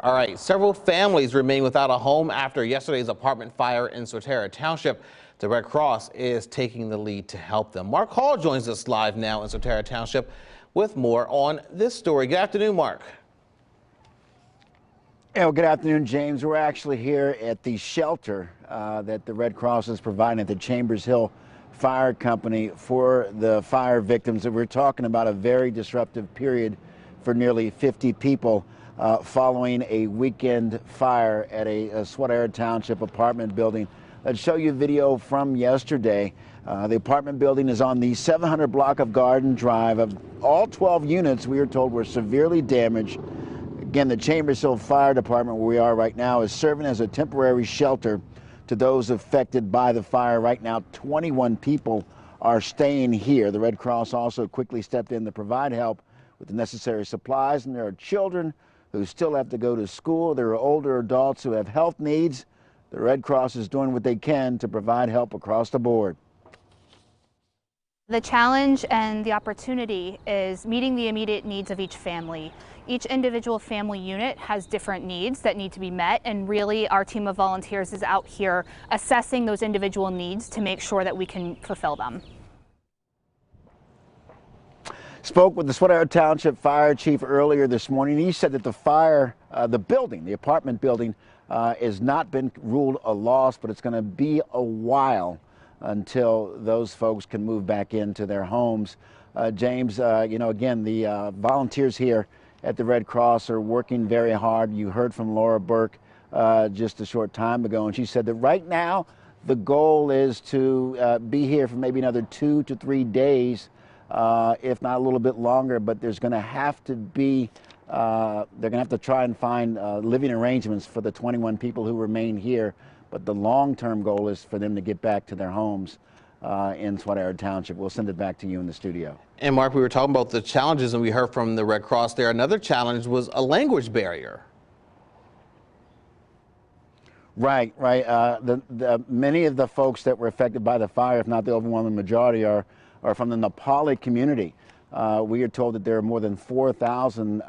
All right, several families remain without a home after yesterday's apartment fire in Swatara Township. The Red Cross is taking the lead to help them. Mark Hall joins us live now in Swatara Township with more on this story. Good afternoon, Mark. Well, good afternoon, James. We're actually here at the shelter that the Red Cross is providing at the Chambers Hill Fire Company for the fire victims. That we're talking about a very disruptive period for nearly 50 people following a weekend fire at a Swatara Township apartment building. Let's show you video from yesterday. The apartment building is on the 700 block of Garden Drive. Of all 12 units, we are told, were severely damaged. Again, the Chambers Hill Fire Department, where we are right now, is serving as a temporary shelter to those affected by the fire. Right now, 21 people are staying here. The Red Cross also quickly stepped in to provide help with the necessary supplies, and there are children who still have to go to school. There are older adults who have health needs. The Red Cross is doing what they can to provide help across the board. The challenge and the opportunity is meeting the immediate needs of each family. Each individual family unit has different needs that need to be met, and really our team of volunteers is out here assessing those individual needs to make sure that we can fulfill them. Spoke with the Swatara Township Fire Chief earlier this morning. He said that the fire, the apartment building, has not been ruled a loss, but it's going to be a while until those folks can move back into their homes. James, again, the volunteers here at the Red Cross are working very hard. You heard from Laura Burke just a short time ago, and she said that right now the goal is to be here for maybe another 2 to 3 days, if not a little bit longer. But there's going to have to be, they're going to have to try and find living arrangements for the 21 people who remain here. But the long-term goal is for them to get back to their homes in Swatara Township. We'll send it back to you in the studio. And Mark, we were talking about the challenges, and we heard from the Red Cross there. Another challenge was a language barrier. Right. Many of the folks that were affected by the fire, if not the overwhelming majority, are from the Nepali community. We are told that there are more than 4,000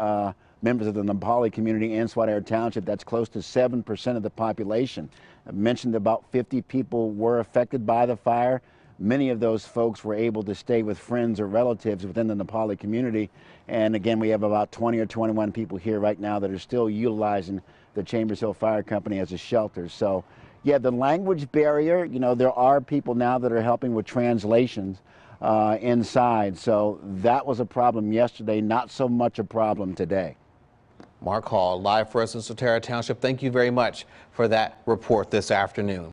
members of the Nepali community in Swatara Township. That's close to 7% of the population. I mentioned about 50 people were affected by the fire. Many of those folks were able to stay with friends or relatives within the Nepali community. And again, we have about 20 or 21 people here right now that are still utilizing the Chambers Hill Fire Company as a shelter. So yeah, the language barrier, there are people now that are helping with translations inside. So that was a problem yesterday, not so much a problem today. Mark Hall, live for us in Swatara Township. Thank you very much for that report this afternoon.